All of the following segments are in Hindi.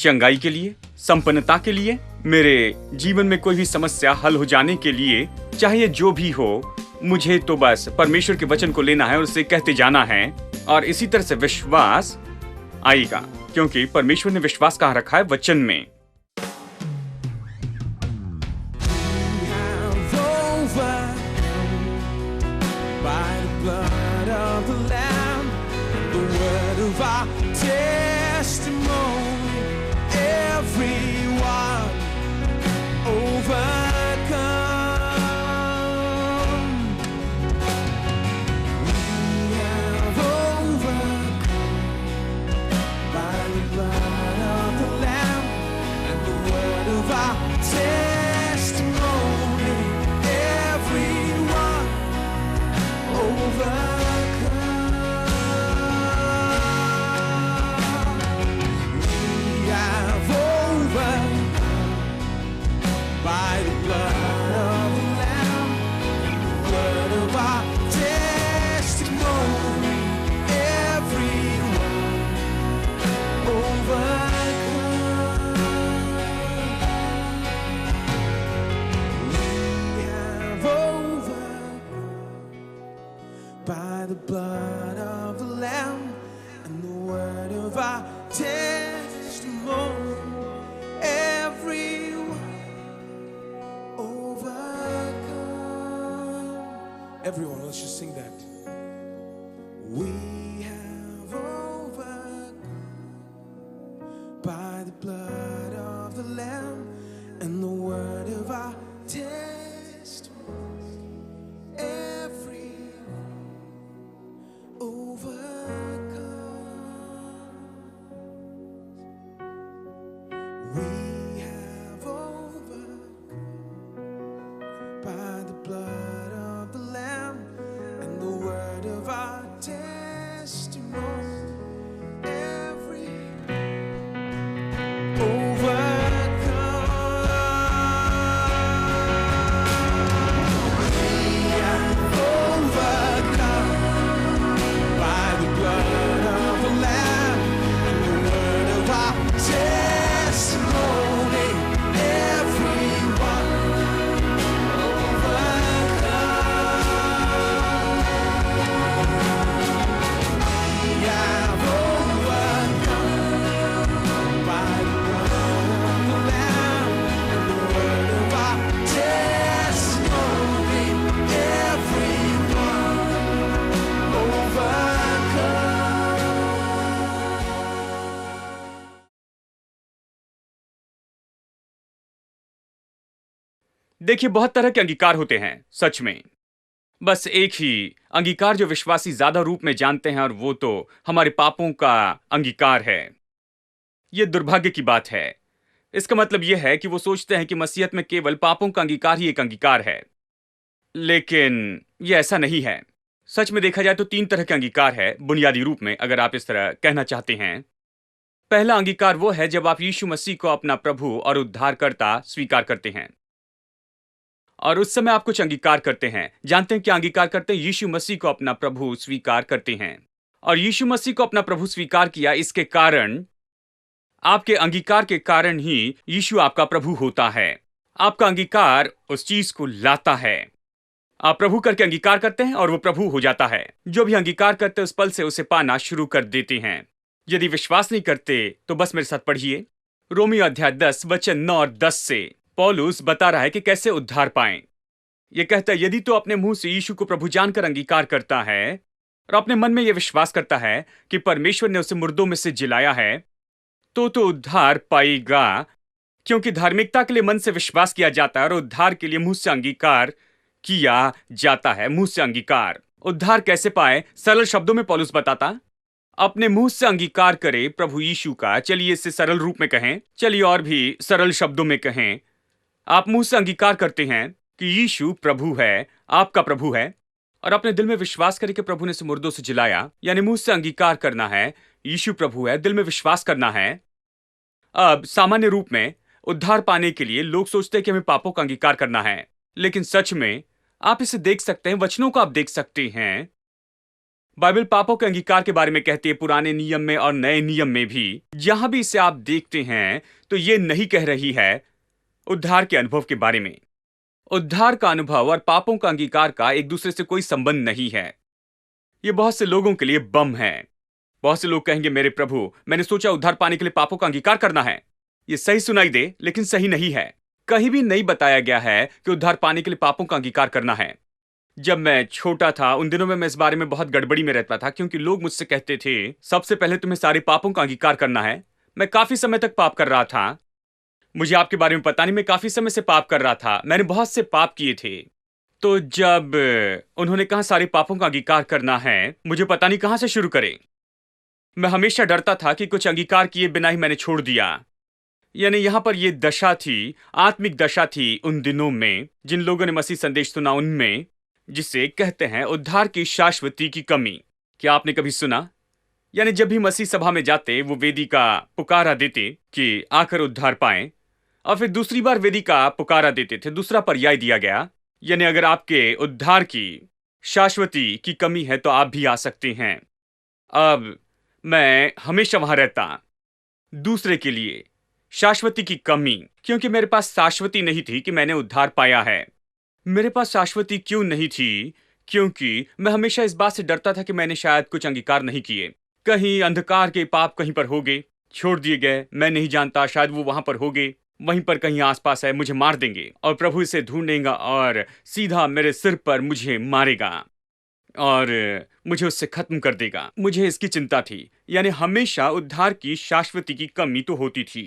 चंगाई के लिए, संपन्नता के लिए, मेरे जीवन में कोई भी समस्या हल हो जाने के लिए, चाहे ये जो भी हो, मुझे तो बस परमेश्वर के वचन को लेना है और उसे कहते जाना है। और इसी तरह से विश्वास आएगा, क्योंकि परमेश्वर ने विश्वास कहाँ रखा है? वचन में। Everyone, let's just sing that. We have overcome by the blood of the Lamb and the word of our testimony. Everyone overcomes. We have overcome by the blood of the Lamb and the word of our testimony. Every overcome. We have overcome by the blood of the Lamb and the word of our testimony. Everyone देखिए, बहुत तरह के अंगीकार होते हैं सच में। बस एक ही अंगीकार जो विश्वासी ज्यादा रूप में जानते हैं, और वो तो हमारे पापों का अंगीकार है। ये दुर्भाग्य की बात है। इसका मतलब यह है कि वो सोचते हैं कि मसीहत में केवल पापों का अंगीकार ही एक अंगीकार है, लेकिन ये ऐसा नहीं है। सच में देखा जाए तो 3 तरह के अंगीकार है बुनियादी रूप में, अगर आप इस तरह कहना चाहते हैं। पहला अंगीकार वो है जब आप यीशु मसीह को अपना प्रभु और उद्धारकर्ता स्वीकार करते हैं, और उस समय आप कुछ अंगीकार करते हैं। जानते हैं क्या अंगीकार करते हैं? यीशु मसीह को अपना प्रभु स्वीकार करते हैं। और यीशु मसीह को अपना प्रभु स्वीकार किया, इसके कारण, आपके अंगीकार के कारण ही यीशु आपका प्रभु होता है। आपका अंगीकार उस चीज को लाता है। आप प्रभु करके अंगीकार करते हैं और वो प्रभु हो जाता है। जो भी अंगीकार करते हैं उस पल से उसे पाना शुरू कर देते हैं। यदि विश्वास नहीं करते तो बस मेरे साथ पढ़िए रोमियो अध्याय 10 वचन 9 और 10 से। पौलुस बता रहा है कि कैसे उद्धार पाएं। यह कहता है, यदि तो अपने मुंह से यीशु को प्रभु जानकर अंगीकार करता है और अपने मन में यह विश्वास करता है कि परमेश्वर ने उसे मुर्दों में से जिलाया है, तो उद्धार पाएगा। क्योंकि धार्मिकता के लिए मन से विश्वास किया जाता है और उद्धार के लिए मुंह से अंगीकार किया जाता है। मुंह से अंगीकार। उद्धार कैसे पाए? सरल शब्दों में पौलुस बताता, अपने मुंह से अंगीकार करे प्रभु यीशु का। चलिए इसे सरल रूप में कहें, चलिए और भी सरल शब्दों में कहें। आप मुंह से अंगीकार करते हैं कि यीशु प्रभु है, आपका प्रभु है, और अपने दिल में विश्वास करें कि प्रभु ने उसे मुर्दों से जिलाया। यानी मुंह से अंगीकार करना है यीशु प्रभु है, दिल में विश्वास करना है। अब सामान्य रूप में उद्धार पाने के लिए लोग सोचते हैं कि हमें पापों का अंगीकार करना है, लेकिन सच में आप इसे देख सकते हैं, वचनों को आप देख सकते हैं। बाइबल पापों के अंगीकार के बारे में कहती है, पुराने नियम में और नए नियम में भी। जहां भी इसे आप देखते हैं तो ये नहीं कह रही है उद्धार के अनुभव के बारे में। उद्धार का अनुभव और पापों का अंगीकार का एक दूसरे से कोई संबंध नहीं है। ये बहुत से लोगों के लिए बम है। बहुत से लोग कहेंगे, मेरे प्रभु, मैंने सोचा उद्धार पाने के लिए पापों का अंगीकार करना है। ये सही सुनाई दे, लेकिन सही नहीं है। कहीं भी नहीं बताया गया है कि उद्धार पाने के लिए पापों का अंगीकार करना है। जब मैं छोटा था, उन दिनों में मैं इस बारे में बहुत गड़बड़ी में रहता था, क्योंकि लोग मुझसे कहते थे, सबसे पहले तुम्हें सारे पापों का अंगीकार करना है। मैं काफी समय तक पाप कर रहा था। मुझे आपके बारे में पता नहीं, मैं काफी समय से पाप कर रहा था। मैंने बहुत से पाप किए थे। तो जब उन्होंने कहा सारे पापों का अंगीकार करना है, मुझे पता नहीं कहां से शुरू करें। मैं हमेशा डरता था कि कुछ अंगीकार किए बिना ही मैंने छोड़ दिया। यानी यहां पर यह दशा थी, आत्मिक दशा थी उन दिनों में, जिन लोगों ने मसीह संदेश सुना उनमें, जिसे कहते हैं उद्धार की शाश्वती की कमी। क्या आपने कभी सुना? यानी जब भी मसीह सभा में जाते, वो वेदी का पुकारा देते कि आकर उद्धार पाएं, और फिर दूसरी बार वेदी का पुकारा देते थे। दूसरा पर्याय दिया गया, यानी अगर आपके उद्धार की शाश्वती की कमी है तो आप भी आ सकते हैं। अब मैं हमेशा वहां रहता दूसरे के लिए शाश्वती की कमी, क्योंकि मेरे पास शाश्वती नहीं थी कि मैंने उद्धार पाया है। मेरे पास शाश्वती क्यों नहीं थी? क्योंकि मैं हमेशा इस बात से डरता था कि मैंने शायद कुछ अंगीकार नहीं किए। कहीं अंधकार के पाप कहीं पर हो गए, छोड़ दिए गए, मैं नहीं जानता, शायद वो वहां पर हो गए, वहीं पर कहीं आसपास है, मुझे मार देंगे और प्रभु इसे ढूंढेगा और सीधा मेरे सिर पर मुझे मारेगा और मुझे उससे खत्म कर देगा। मुझे इसकी चिंता थी। यानी हमेशा उद्धार की शाश्वती की कमी तो होती थी।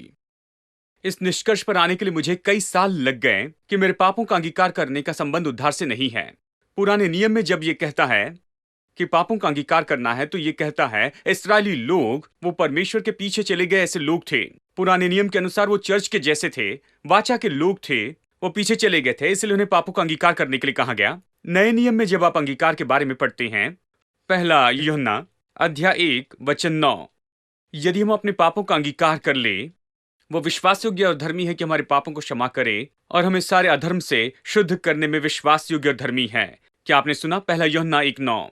इस निष्कर्ष पर आने के लिए मुझे कई साल लग गए कि मेरे पापों का अंगीकार करने का संबंध उद्धार से नहीं है। पुराने नियम में जब यह कहता है कि पापों का अंगीकार करना है, तो यह कहता है इस्राएली लोग, वो परमेश्वर के पीछे चले गए ऐसे लोग थे। पुराने नियम के अनुसार वो चर्च के जैसे थे, वाचा के लोग थे, वो पीछे चले गए थे, इसलिए उन्हें पापों का अंगीकार करने के लिए कहा गया। नए नियम में जब आप अंगीकार के बारे में पढ़ते हैं, पहला यूहन्ना अध्याय 1 वचन 9, यदि हम अपने पापों का अंगीकार कर ले, वो विश्वास योग्य और धर्मी है कि हमारे पापों को क्षमा करे और हमें सारे अधर्म से शुद्ध करने में विश्वास योग्य और धर्मी है। क्या आपने सुना? पहला यूहन्ना 1:9।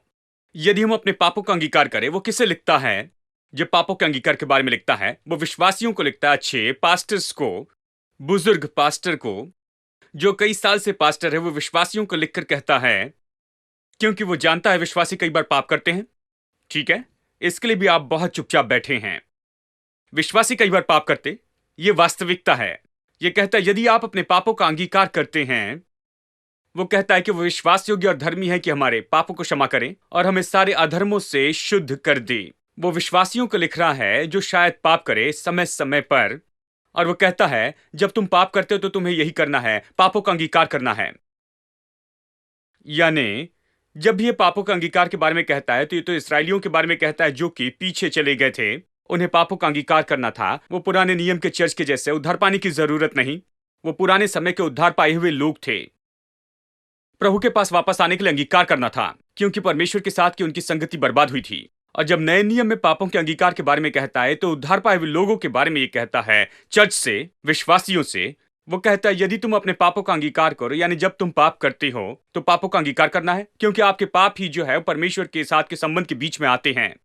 यदि हम अपने पापों का अंगीकार करें, वो किसे लिखता है? जब पापों के अंगीकार के बारे में लिखता है, वो विश्वासियों को लिखता है, अच्छे पास्टर्स को, बुजुर्ग पास्टर को, जो कई साल से पास्टर है, वो विश्वासियों को लिखकर कहता है, क्योंकि वो जानता है विश्वासी कई बार पाप करते हैं। ठीक है, इसके लिए भी आप बहुत चुपचाप बैठे हैं। विश्वासी कई बार पाप करते, ये वास्तविकता है। ये कहता है यदि आप अपने पापों का अंगीकार करते हैं, वो कहता है कि वो विश्वास योग्य और धर्मी है कि हमारे पापों को क्षमा करें और हमें सारे अधर्मों से शुद्ध कर दे। वो विश्वासियों को लिख रहा है जो शायद पाप करे समय समय पर, और वो कहता है जब तुम पाप करते हो तो तुम्हें यही करना है, पापों का अंगीकार करना है। यानी जब भी ये पापों का अंगीकार के बारे में कहता है, तो ये तो इसराइलियों के बारे में कहता है जो कि पीछे चले गए थे। उन्हें पापों का अंगीकार करना था। वो पुराने नियम के चर्च के जैसे उद्धार पाने की जरूरत नहीं, वो पुराने समय के उद्धार पाए हुए लोग थे। प्रभु के पास वापस आने के लिए अंगीकार करना था, क्योंकि परमेश्वर के साथ की उनकी संगति बर्बाद हुई थी। और जब नए नियम में पापों के अंगीकार के बारे में कहता है, तो उद्धार पाए हुए लोगों के बारे में ये कहता है, चर्च से, विश्वासियों से। वो कहता है यदि तुम अपने पापों का अंगीकार करो, यानी जब तुम पाप करते हो तो पापों का अंगीकार करना है, क्योंकि आपके पाप ही जो है परमेश्वर के साथ के संबंध के बीच में आते हैं।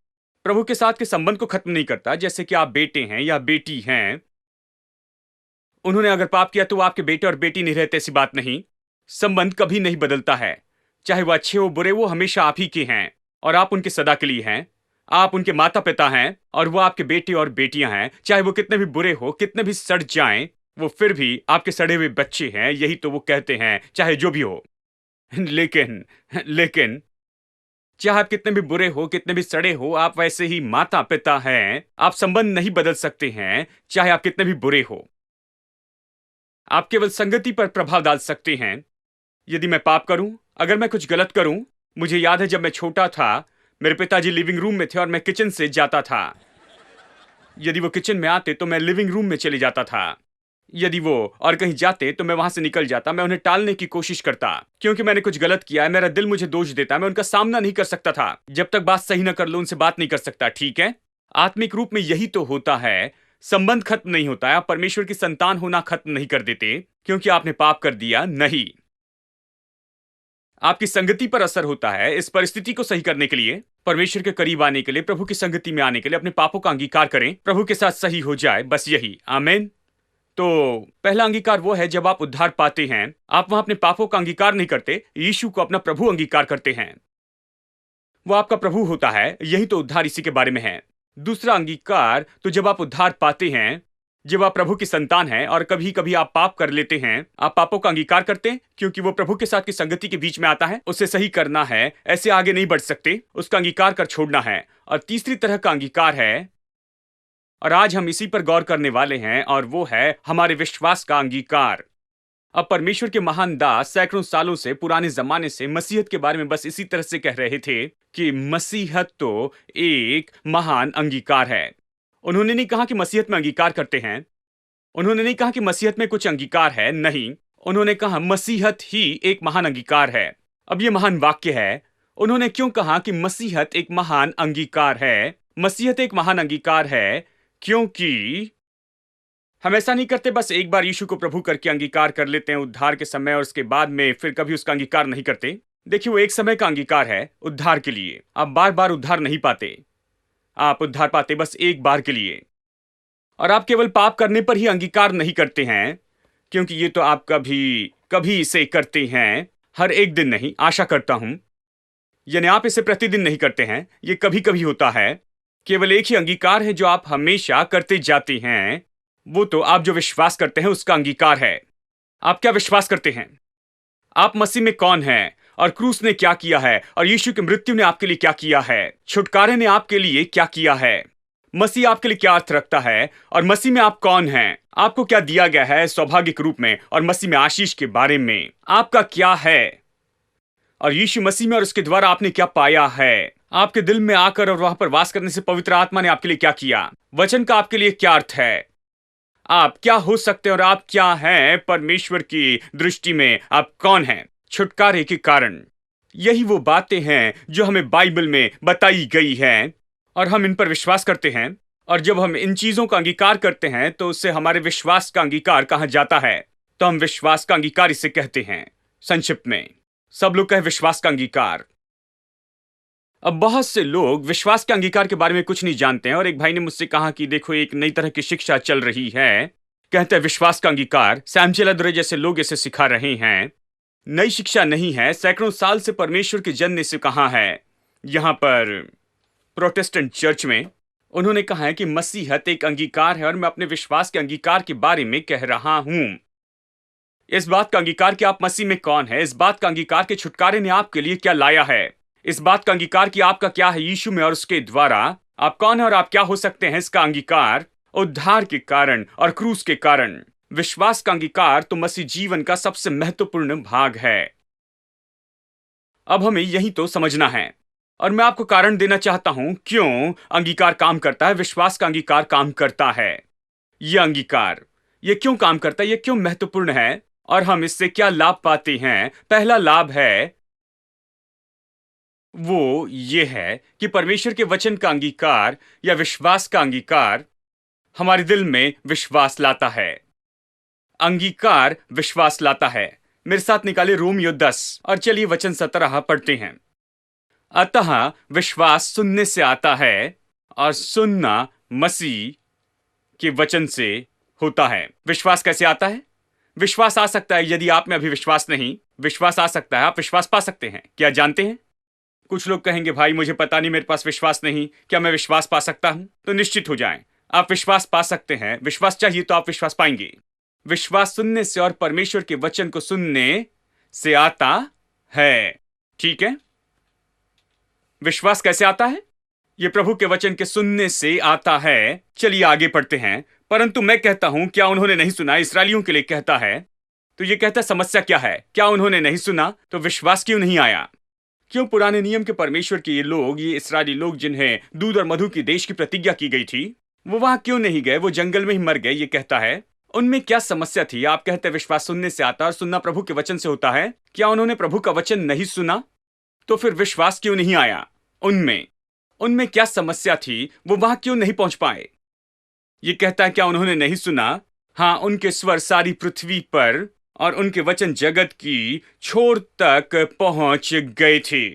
प्रभु के साथ के संबंध को खत्म नहीं करता। जैसे कि आप बेटे हैं या बेटी हैं, उन्होंने अगर पाप किया तो वो आपके बेटे और बेटी नहीं रहते, ऐसी बात नहीं। संबंध कभी नहीं बदलता है, चाहे वो अच्छे हो बुरे, वो हमेशा आप ही के हैं और आप उनके सदा के लिए हैं। आप उनके माता पिता हैं और वो आपके बेटे और बेटियां हैं। चाहे वो कितने भी बुरे हो, कितने भी सड़ जाएं, वो फिर भी आपके सड़े हुए बच्चे हैं। यही तो वो कहते हैं, चाहे जो भी हो। लेकिन चाहे आप कितने भी बुरे हो, कितने भी सड़े हो, आप वैसे ही माता पिता हैं। आप संबंध नहीं बदल सकते हैं, चाहे आप कितने भी बुरे हो। आप केवल संगति पर प्रभाव डाल सकते हैं। यदि मैं पाप करूं, अगर मैं कुछ गलत करूं, मुझे याद है जब मैं छोटा था, मेरे पिताजी लिविंग रूम में थे और मैं किचन से जाता था। यदि वो किचन में आते तो मैं लिविंग रूम में चले जाता था। यदि वो और कहीं जाते तो मैं वहां से निकल जाता। मैं उन्हें टालने की कोशिश करता, क्योंकि मैंने कुछ गलत किया है। मेरा दिल मुझे दोष देता, मैं उनका सामना नहीं कर सकता था। जब तक बात सही ना कर लो, उनसे बात नहीं कर सकता। ठीक है, आत्मिक रूप में यही तो होता है। संबंध खत्म नहीं होता है। आप परमेश्वर की संतान होना खत्म नहीं कर देते क्योंकि आपने पाप कर दिया, नहीं। आपकी संगति पर असर होता है। इस परिस्थिति को सही करने के लिए परमेश्वर के करीब आने के लिए, प्रभु की संगति में आने के लिए अपने पापों का अंगीकार करें, प्रभु के साथ सही हो जाए, बस यही। आमीन। तो पहला अंगीकार वो है जब आप उद्धार पाते हैं, आप वहां अपने पापों का अंगीकार नहीं करते, यीशु को अपना प्रभु अंगीकार करते हैं। वो आपका प्रभु होता है, यही तो उद्धार इसी के बारे में है। दूसरा अंगीकार तो जब आप उद्धार पाते हैं, जब आप प्रभु की संतान हैं और कभी कभी आप पाप कर लेते हैं, आप पापों का अंगीकार करते हैं क्योंकि वो प्रभु के साथ की संगति के बीच में आता है, उसे सही करना है, ऐसे आगे नहीं बढ़ सकते, उसका अंगीकार कर छोड़ना है। और तीसरी तरह का अंगीकार है, और आज हम इसी पर गौर करने वाले हैं, और वो है हमारे विश्वास का अंगीकार। अब परमेश्वर के महान दास सैकड़ों सालों से, पुराने जमाने से मसीहत के बारे में बस इसी तरह से कह रहे थे कि मसीहत तो एक महान अंगीकार है। उन्होंने नहीं कहा कि मसीहत में अंगीकार करते हैं, उन्होंने नहीं कहा कि मसीहत में कुछ अंगीकार है, नहीं, उन्होंने कहा मसीहत ही एक महान अंगीकार है। अब ये महान वाक्य है। उन्होंने क्यों कहा कि मसीहत एक महान अंगीकार है? मसीहत एक महान अंगीकार है क्योंकि हम ऐसा नहीं करते बस एक बार यीशु को प्रभु करके अंगीकार कर लेते हैं उद्धार के समय, और उसके बाद में फिर कभी उसका अंगीकार नहीं करते। देखिए, वो एक समय का अंगीकार है उद्धार के लिए। आप बार बार उद्धार नहीं पाते, आप उद्धार पाते बस एक बार के लिए। और आप केवल पाप करने पर ही अंगीकार नहीं करते हैं, क्योंकि ये तो आप कभी कभी इसे करते हैं, हर एक दिन नहीं, आशा करता हूं। यानी आप इसे प्रतिदिन नहीं करते हैं, ये कभी कभी होता है। केवल एक ही अंगीकार है जो आप हमेशा करते जाते हैं, वो तो आप जो विश्वास करते हैं उसका अंगीकार है। आप क्या विश्वास करते हैं? आप मसीह में कौन हैं, और क्रूस ने क्या किया है, और यीशु की मृत्यु ने आपके लिए क्या किया है, छुटकारे ने आपके लिए क्या किया है, मसीह आपके लिए क्या अर्थ रखता है, और मसीह में आप कौन हैं, आपको क्या दिया गया है सौभाग्य के रूप में, और मसीह में आशीष के बारे में आपका क्या है, और यीशु मसीह में और उसके द्वारा आपने क्या पाया है। आपके दिल में आकर और वहां पर वास करने से पवित्र आत्मा ने आपके लिए क्या किया, वचन का आपके लिए क्या अर्थ है, आप क्या हो सकते हैं, और आप क्या हैं परमेश्वर की दृष्टि में, आप कौन हैं छुटकारे के कारण। यही वो बातें हैं जो हमें बाइबल में बताई गई हैं, और हम इन पर विश्वास करते हैं। और जब हम इन चीजों का अंगीकार करते हैं तो उससे हमारे विश्वास का अंगीकार कहा जाता है। तो हम विश्वास का अंगीकार इसे कहते हैं। संक्षिप्त में सब लोग कहे विश्वास का अंगीकार। अब बहुत से लोग विश्वास के अंगीकार के बारे में कुछ नहीं जानते हैं, और एक भाई ने मुझसे कहा कि देखो, एक नई तरह की शिक्षा चल रही है, कहते हैं विश्वास का अंगीकार, सैम चेलादुरे जैसे लोग इसे सिखा रहे हैं। नई शिक्षा नहीं है, सैकड़ों साल से परमेश्वर के जन ने इसे कहा है। यहां पर प्रोटेस्टेंट चर्च में उन्होंने कहा है कि मसीहत एक अंगीकार है, और मैं अपने विश्वास के अंगीकार के बारे में कह रहा हूं। इस बात का अंगीकार कि आप मसीह में कौन है, इस बात का अंगीकार कि छुटकारे ने आपके लिए क्या लाया है, इस बात का अंगीकार कि आपका क्या है यीशु में और उसके द्वारा, आप कौन है और आप क्या हो सकते हैं, इसका अंगीकार उद्धार के कारण और क्रूस के कारण। विश्वास का अंगीकार तो मसीह जीवन का सबसे महत्वपूर्ण भाग है। अब हमें यही तो समझना है, और मैं आपको कारण देना चाहता हूं क्यों अंगीकार काम करता है, विश्वास का अंगीकार काम करता है। यह अंगीकार यह क्यों काम करता है, यह क्यों महत्वपूर्ण है, और हम इससे क्या लाभ पाते हैं। पहला लाभ है वो ये है कि परमेश्वर के वचन का अंगीकार या विश्वास का अंगीकार हमारे दिल में विश्वास लाता है। अंगीकार विश्वास लाता है। मेरे साथ निकाले रोमियो 10 और चलिए वचन 17 पढ़ते हैं। अतः विश्वास सुनने से आता है, और सुनना मसीह के वचन से होता है। विश्वास कैसे आता है? विश्वास आ सकता है यदि आप में अभी विश्वास नहीं, विश्वास आ सकता है, आप विश्वास पा सकते हैं। क्या जानते हैं? कुछ लोग कहेंगे भाई मुझे पता नहीं, मेरे पास विश्वास नहीं, क्या मैं विश्वास पा सकता हूं? तो निश्चित हो जाएं, आप विश्वास पा सकते हैं। विश्वास चाहिए तो आप विश्वास पाएंगे। विश्वास सुनने से और परमेश्वर के वचन को सुनने से आता है। ठीक है, विश्वास कैसे आता है? यह प्रभु के वचन के सुनने से आता है। चलिए आगे पढ़ते हैं। परंतु मैं कहता हूं, क्या उन्होंने नहीं सुना? इसराइलियों के लिए कहता है। तो यह कहता है समस्या क्या है? क्या उन्होंने नहीं सुना? तो विश्वास क्यों नहीं आया? क्यों पुराने नियम के परमेश्वर के ये लोग, ये इस्राएली लोग जिन्हें दूध और मधु की देश की प्रतिज्ञा की गई थी, वो वहां क्यों नहीं गए? वो जंगल में ही मर गए। ये कहता है उनमें क्या समस्या थी? आप कहते हैं विश्वास सुनने से आता है और सुनना प्रभु के वचन से होता है। क्या उन्होंने प्रभु का वचन नहीं सुना? तो फिर विश्वास क्यों नहीं आया उनमें क्या समस्या थी? वो वहां क्यों नहीं पहुंच पाए? ये कहता है क्या उन्होंने नहीं सुना? हाँ, उनके स्वर सारी पृथ्वी पर और उनके वचन जगत की छोर तक पहुंच गए थे।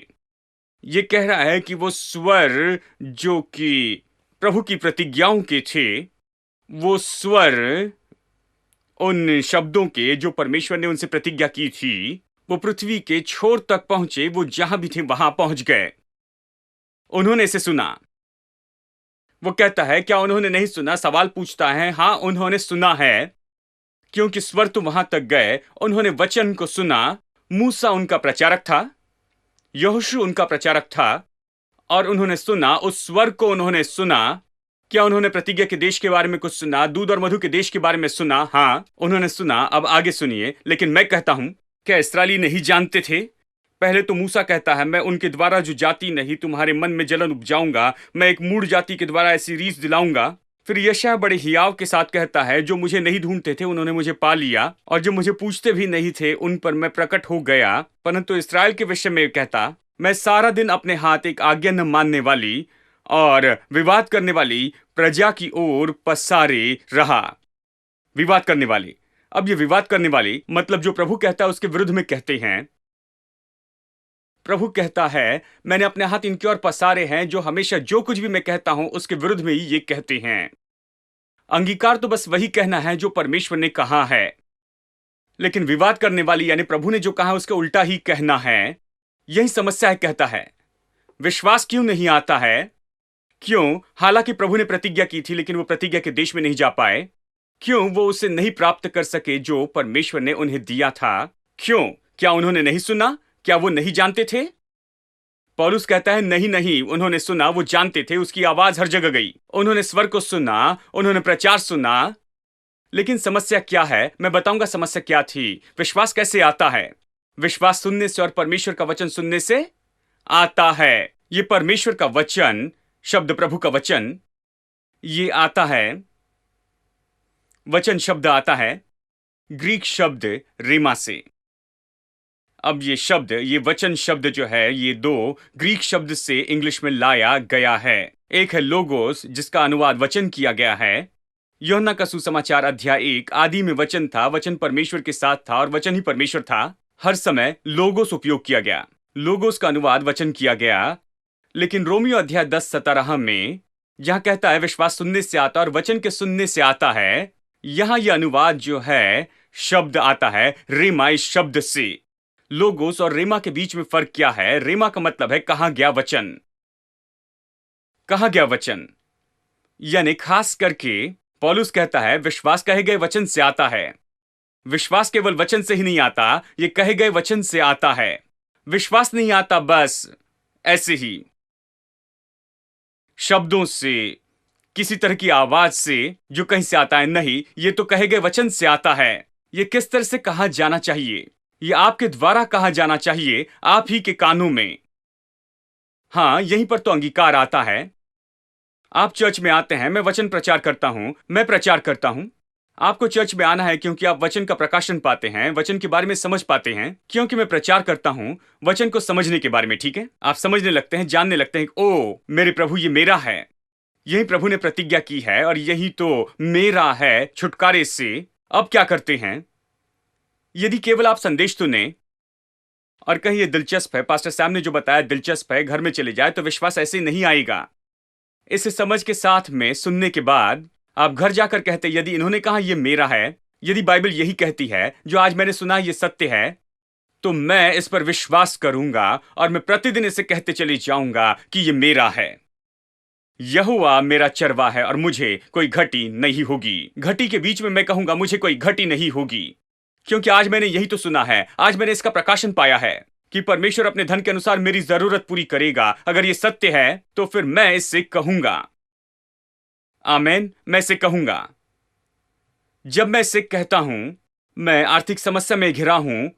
ये कह रहा है कि वो स्वर जो कि प्रभु की प्रतिज्ञाओं के थे, वो स्वर उन शब्दों के जो परमेश्वर ने उनसे प्रतिज्ञा की थी, वो पृथ्वी के छोर तक पहुंचे, वो जहां भी थे वहां पहुंच गए। उन्होंने इसे सुना। वो कहता है क्या उन्होंने नहीं सुना? सवाल पूछता है। हाँ, उन्होंने सुना है, क्योंकि स्वर तो वहां तक गए। उन्होंने वचन को सुना। मूसा उनका प्रचारक था, यहोशू उनका प्रचारक था, और उन्होंने सुना, उस स्वर को उन्होंने सुना। क्या उन्होंने प्रतिज्ञा के देश के बारे में कुछ सुना? दूध और मधु के देश के बारे में सुना? हाँ, उन्होंने सुना। अब आगे सुनिए। लेकिन मैं कहता हूं, क्या इस्राएली नहीं जानते थे? पहले तो मूसा कहता है, मैं उनके द्वारा जो जाति नहीं तुम्हारे मन में जलन उपजाऊंगा, मैं एक मूढ़ जाति के द्वारा ऐसी रीस दिलाऊंगा। फिर यशायाह बड़े हियाव के साथ कहता है, जो मुझे नहीं ढूंढते थे उन्होंने मुझे पा लिया, और जो मुझे पूछते भी नहीं थे उन पर मैं प्रकट हो गया। परंतु इस्राएल के विषय में कहता, मैं सारा दिन अपने हाथ एक आज्ञा न मानने वाली और विवाद करने वाली प्रजा की ओर पसारे रहा। विवाद करने वाली। अब ये विवाद करने वाली मतलब जो प्रभु कहता है उसके विरुद्ध में कहते हैं। प्रभु कहता है, मैंने अपने हाथ इनकी ओर पसारे हैं, जो हमेशा जो कुछ भी मैं कहता हूं उसके विरुद्ध में ही ये कहते हैं। अंगीकार तो बस वही कहना है जो परमेश्वर ने कहा है, लेकिन विवाद करने वाली यानी प्रभु ने जो कहा है उसके उल्टा ही कहना है। यही समस्या है। कहता है, विश्वास क्यों नहीं आता है? क्यों? हालांकि प्रभु ने प्रतिज्ञा की थी, लेकिन वो प्रतिज्ञा के देश में नहीं जा पाए। क्यों? वो उसे नहीं प्राप्त कर सके जो परमेश्वर ने उन्हें दिया था। क्यों? क्या उन्होंने नहीं सुना? क्या वो नहीं जानते थे? पौलुस कहता है, नहीं नहीं, उन्होंने सुना, वो जानते थे। उसकी आवाज हर जगह गई। उन्होंने स्वर को सुना, उन्होंने प्रचार सुना। लेकिन समस्या क्या है? मैं बताऊंगा समस्या क्या थी। विश्वास कैसे आता है? विश्वास सुनने से और परमेश्वर का वचन सुनने से आता है। ये परमेश्वर का वचन, शब्द प्रभु का वचन, ये आता है। वचन शब्द आता है ग्रीक शब्द रेमा से। अब ये शब्द, ये वचन शब्द जो है, ये दो ग्रीक शब्द से इंग्लिश में लाया गया है। एक है लोगोस, जिसका अनुवाद वचन किया गया है। यूहन्ना का सुसमाचार अध्याय 1, आदि में वचन था, वचन परमेश्वर के साथ था और वचन ही परमेश्वर था। हर समय लोगोस उपयोग किया गया। लोगोस का अनुवाद वचन किया गया। लेकिन रोमियो अध्याय 10:17 में जहां कहता है विश्वास सुनने से आता और वचन के सुनने से आता है, यहां यह अनुवाद जो है शब्द आता है रेमा। इस शब्द से लोगोस और रेमा के बीच में फर्क क्या है? रेमा का मतलब है कहा गया वचन। कहा गया वचन, यानी खास करके पौलुस कहता है विश्वास कहे गए वचन से आता है। विश्वास केवल वचन से ही नहीं आता, यह कहे गए वचन से आता है। विश्वास नहीं आता बस ऐसे ही शब्दों से, किसी तरह की आवाज से जो कहीं से आता है। नहीं, यह तो कहे गए वचन से आता है। यह किस तरह से कहा जाना चाहिए? यह आपके द्वारा कहा जाना चाहिए, आप ही के कानों में। हां, यहीं पर तो अंगीकार आता है। आप चर्च में आते हैं, मैं वचन प्रचार करता हूं, मैं प्रचार करता हूं। आपको चर्च में आना है क्योंकि आप वचन का प्रकाशन पाते हैं, वचन के बारे में समझ पाते हैं। क्योंकि मैं प्रचार करता हूं वचन को समझने के बारे में, ठीक है? आप समझने लगते हैं, जानने लगते हैं, ओ मेरे प्रभु, ये मेरा है। यही प्रभु ने प्रतिज्ञा की है और यही तो मेरा है छुटकारे से। अब क्या करते हैं? यदि केवल आप संदेश सुने और कहीं ये दिलचस्प है, पास्टर सैम ने जो बताया दिलचस्प है, घर में चले जाए, तो विश्वास ऐसे नहीं आएगा। इसे समझ के साथ में सुनने के बाद आप घर जाकर कहते, यदि इन्होंने कहा ये मेरा है, यदि बाइबल यही कहती है, जो आज मैंने सुना ये सत्य है, तो मैं इस पर विश्वास करूंगा और मैं प्रतिदिन इसे कहते चले जाऊंगा कि ये मेरा है। यहोवा मेरा चरवा है और मुझे कोई घटी नहीं होगी। घटी के बीच में मैं कहूंगा मुझे कोई घटी नहीं होगी, क्योंकि आज मैंने यही तो सुना है। आज मैंने इसका प्रकाशन पाया है कि परमेश्वर अपने धन के अनुसार मेरी जरूरत पूरी करेगा। अगर ये सत्य है तो फिर मैं इससे कहूंगा, आमेन। मैं इसे कहूंगा। जब मैं इसे कहता हूं, मैं आर्थिक समस्या में घिरा हूं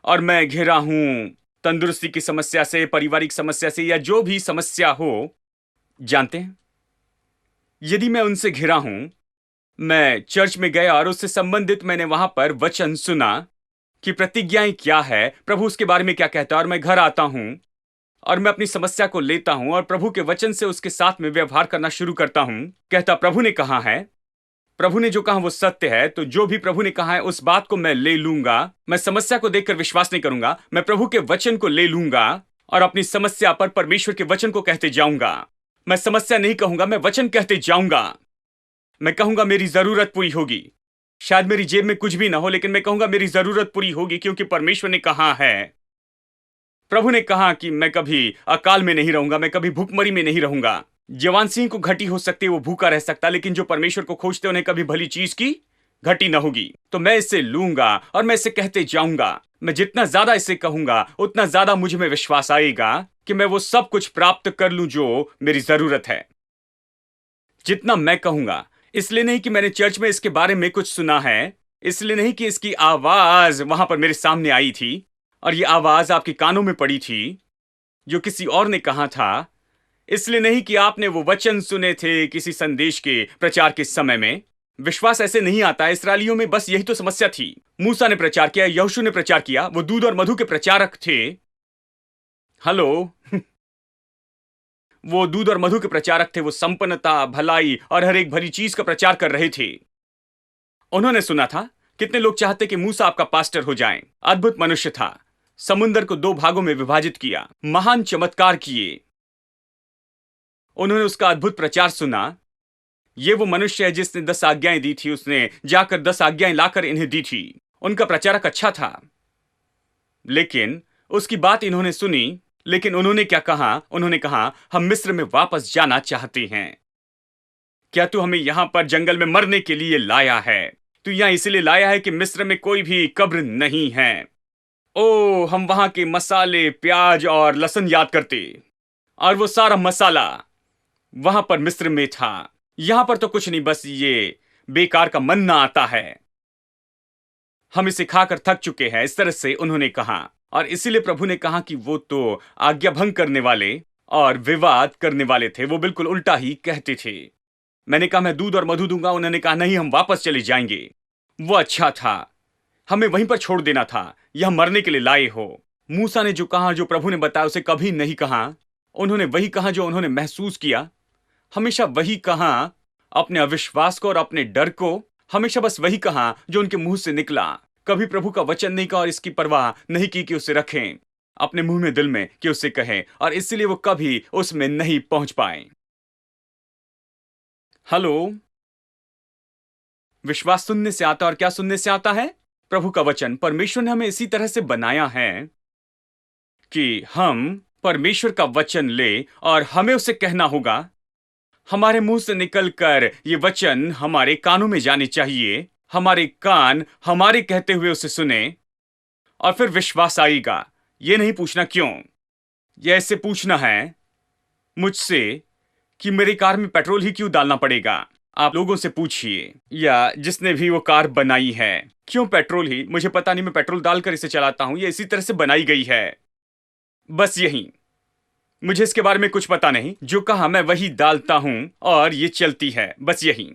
और मैं घिरा हूं तंदुरुस्ती की समस्या से, पारिवारिक समस्या से, या जो भी समस्या हो, जानते हैं, यदि मैं उनसे घिरा हूं, मैं चर्च में गया और उससे संबंधित मैंने वहां पर वचन सुना कि प्रतिज्ञाएं क्या है, प्रभु उसके बारे में क्या कहता है, और मैं घर आता हूं और मैं अपनी समस्या को लेता हूं और प्रभु के वचन से उसके साथ में व्यवहार करना शुरू करता हूं। कहता, प्रभु ने कहा है, प्रभु ने जो कहा वो सत्य है, तो जो भी प्रभु ने कहा है उस बात को मैं ले लूंगा। मैं समस्या को देखकर विश्वास नहीं करूंगा, मैं प्रभु के वचन को ले लूंगा और अपनी समस्या पर परमेश्वर के वचन को कहते जाऊंगा। मैं समस्या नहीं कहूंगा, मैं वचन कहते जाऊंगा। मैं कहूंगा मेरी जरूरत पूरी होगी। शायद मेरी जेब में कुछ भी ना हो, लेकिन मैं कहूंगा मेरी जरूरत पूरी होगी, क्योंकि परमेश्वर ने कहा है, प्रभु ने कहा कि मैं कभी अकाल में नहीं रहूंगा, मैं कभी भूखमरी में नहीं रहूंगा। जवान सिंह को घटी हो सकती है, वो भूखा रह सकता, लेकिन जो परमेश्वर को खोजते उन्हें कभी भली चीज की घटी न होगी। तो मैं इसे लूंगा और मैं इसे कहते जाऊंगा। मैं जितना ज्यादा इसे कहूंगा उतना ज्यादा मुझे में विश्वास आएगा कि मैं वो सब कुछ प्राप्त कर लूं जो मेरी जरूरत है। जितना मैं कहूंगा, इसलिए नहीं कि मैंने चर्च में इसके बारे में कुछ सुना है, इसलिए नहीं कि इसकी आवाज वहां पर मेरे सामने आई थी और ये आवाज आपके कानों में पड़ी थी जो किसी और ने कहा था, इसलिए नहीं कि आपने वो वचन सुने थे किसी संदेश के प्रचार के समय में। विश्वास ऐसे नहीं आता। इस्राएलियों में बस यही तो समस्या थी। मूसा ने प्रचार किया, यहोशू ने प्रचार किया, वो दूध और मधु के प्रचारक थे। हेलो वो दूध और मधु के प्रचारक थे। वो संपन्नता, भलाई और हर एक भली चीज का प्रचार कर रहे थे। उन्होंने सुना था कितने लोग चाहते कि मूसा आपका पास्टर हो जाएं। अद्भुत मनुष्य था। समुंदर को 2 भागों में विभाजित किया, महान चमत्कार किए। उन्होंने उसका अद्भुत प्रचार सुना। ये वो मनुष्य है जिसने 10 आज्ञाएं दी थी। उसने जाकर 10 आज्ञाएं लाकर इन्हें दी थी। उनका प्रचारक अच्छा था, लेकिन उसकी बात इन्होंने सुनी। लेकिन उन्होंने क्या कहा? उन्होंने कहा, हम मिस्र में वापस जाना चाहते हैं। क्या तू हमें यहां पर जंगल में मरने के लिए लाया है? तू यहां इसलिए लाया है कि मिस्र में कोई भी कब्र नहीं है। ओ, हम वहां के मसाले, प्याज और लहसुन याद करते, और वो सारा मसाला वहां पर मिस्र में था। यहां पर तो कुछ नहीं, बस ये बेकार का मन्ना आता है। हम इसे खाकर थक चुके हैं। इस तरह से उन्होंने कहा, और इसीलिए प्रभु ने कहा कि वो तो आज्ञा भंग करने वाले और विवाद करने वाले थे। वो बिल्कुल उल्टा ही कहते थे। मैंने कहा मैं दूध और मधु दूंगा, उन्होंने कहा नहीं, हम वापस चले जाएंगे। वो अच्छा था, हमें वहीं पर छोड़ देना था। यह मरने के लिए लाए हो। मूसा ने जो कहा, जो प्रभु ने बताया, उसे कभी नहीं कहा। उन्होंने वही कहा जो उन्होंने महसूस किया। हमेशा वही कहा, अपने अविश्वास को और अपने डर को हमेशा बस वही कहा जो उनके मुंह से निकला। कभी प्रभु का वचन नहीं कहा और इसकी परवाह नहीं की कि उसे रखें अपने मुंह में, दिल में, कि उसे कहें, और इसलिए वो कभी उसमें नहीं पहुंच पाए। हेलो, विश्वास सुनने से आता, और क्या सुनने से आता है? प्रभु का वचन। परमेश्वर ने हमें इसी तरह से बनाया है कि हम परमेश्वर का वचन ले और हमें उसे कहना होगा। हमारे मुंह से निकलकर ये वचन हमारे कानों में जाने चाहिए। हमारे कान हमारे कहते हुए उसे सुने, और फिर विश्वास आएगा। ये नहीं पूछना क्यों। ये ऐसे पूछना है मुझसे कि मेरी कार में पेट्रोल ही क्यों डालना पड़ेगा। आप लोगों से पूछिए, या जिसने भी वो कार बनाई है, क्यों पेट्रोल ही? मुझे पता नहीं, मैं पेट्रोल डालकर इसे चलाता हूं। ये इसी तरह से बनाई गई है। बस यही, मुझे इसके बारे में कुछ पता नहीं। जो कहा मैं वही डालता हूं और ये चलती है। बस यही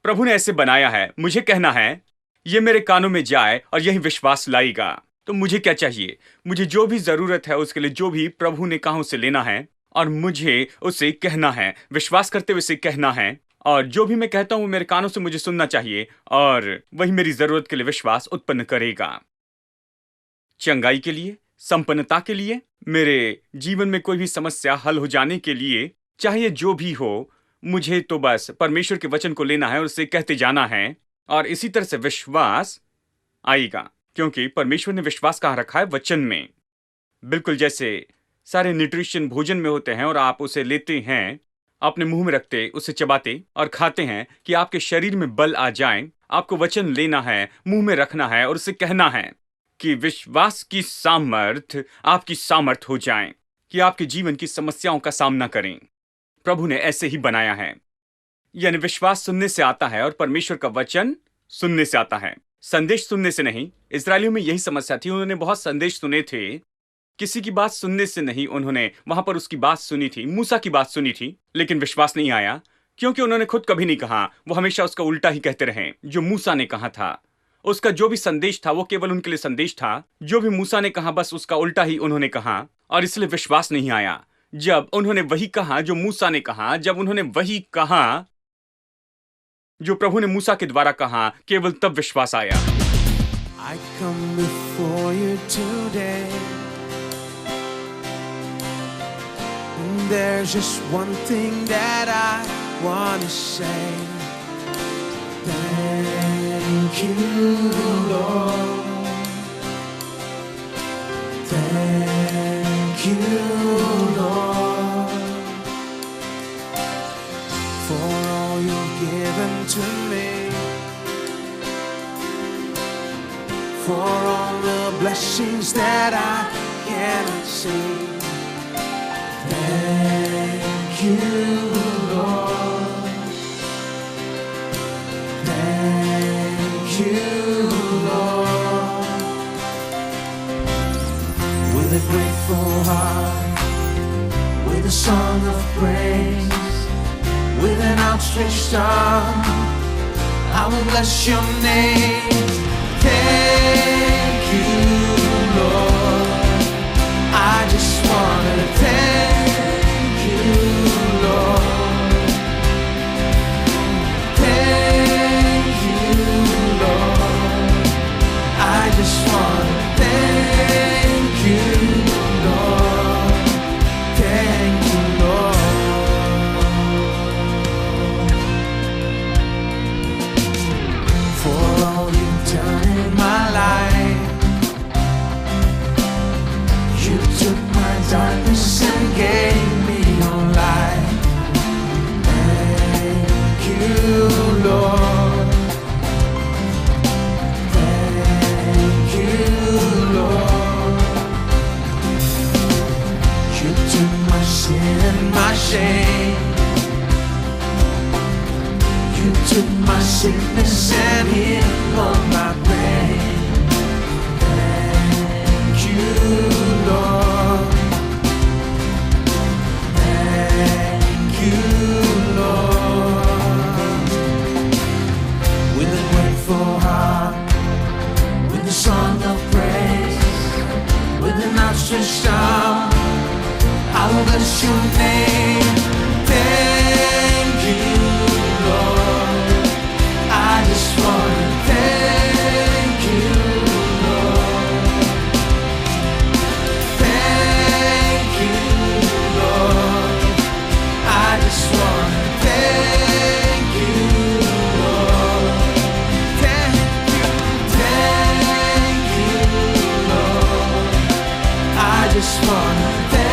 प्रभु ने ऐसे बनाया है। मुझे कहना है, ये मेरे कानों में जाए और यही विश्वास लाएगा। तो मुझे क्या चाहिए? मुझे जो भी जरूरत है उसके लिए जो भी प्रभु ने कहा उसे लेना है, और मुझे उसे कहना है, विश्वास करते हुए उसे कहना है। और जो भी मैं कहता हूं वो मेरे कानों से मुझे सुनना चाहिए, और वही मेरी जरूरत के लिए विश्वास उत्पन्न करेगा। चंगाई के लिए, संपन्नता के लिए, मेरे जीवन में कोई भी समस्या हल हो जाने के लिए, चाहे जो भी हो, मुझे तो बस परमेश्वर के वचन को लेना है और उसे कहते जाना है, और इसी तरह से विश्वास आएगा। क्योंकि परमेश्वर ने विश्वास कहाँ रखा है? वचन में। बिल्कुल जैसे सारे न्यूट्रिशन भोजन में होते हैं और आप उसे लेते हैं, अपने मुंह में रखते, उसे चबाते और खाते हैं कि आपके शरीर में बल आ जाए। आपको वचन लेना है, मुंह में रखना है और उसे कहना है कि विश्वास की सामर्थ आपकी सामर्थ हो जाए, कि आपके जीवन की समस्याओं का सामना करें। प्रभु ने ऐसे ही बनाया है। यानी विश्वास सुनने से आता है और परमेश्वर का वचन सुनने से आता है, संदेश सुनने से नहीं। इस्राएलियों में यही समस्या थी। उन्होंने बहुत संदेश सुने थे, किसी की बात सुनने से नहीं। उन्होंने वहां पर उसकी बात सुनी थी, मूसा की बात सुनी थी, लेकिन विश्वास नहीं आया, क्योंकि उन्होंने खुद कभी नहीं कहा। वो हमेशा उसका उल्टा ही कहते रहे जो मूसा ने कहा था। उसका जो भी संदेश था वो केवल उनके लिए संदेश था। जो भी मूसा ने कहा बस उसका उल्टा ही उन्होंने कहा, और इसलिए विश्वास नहीं आया। जब उन्होंने वही कहा जो मूसा ने कहा, जब उन्होंने वही कहा जो प्रभु ने मूसा के द्वारा कहा, केवल तब विश्वास आया। I come before you today, there's just one thing that I wanna say. Thank you, Lord. Thank you, Lord, for all you've given to me, for all the blessings that I cannot see. Thank you, Lord. Thank you, Lord. With a grateful heart, with a song of praise, with an outstretched arm, I will bless your name. Thank you, Lord. I just wanna thank you, Lord. Thank you, Lord. I just wanna thank you, Lord. Thank you, Lord, for all you've done in my life. You took my darkness and gave me your light. Thank you, Lord. Thank you, Lord. You took my sin and my shame. You took my sickness and healed all my pain. Thank you, Lord. Thank you, Lord. With a grateful heart, with a song of praise, with an outstretched arm, I will bless your name. Thank you, Lord. I just wanna thank you, Lord. Thank you, Lord. I just wanna thank you, Lord. Thank you, Lord. I just wanna thank you.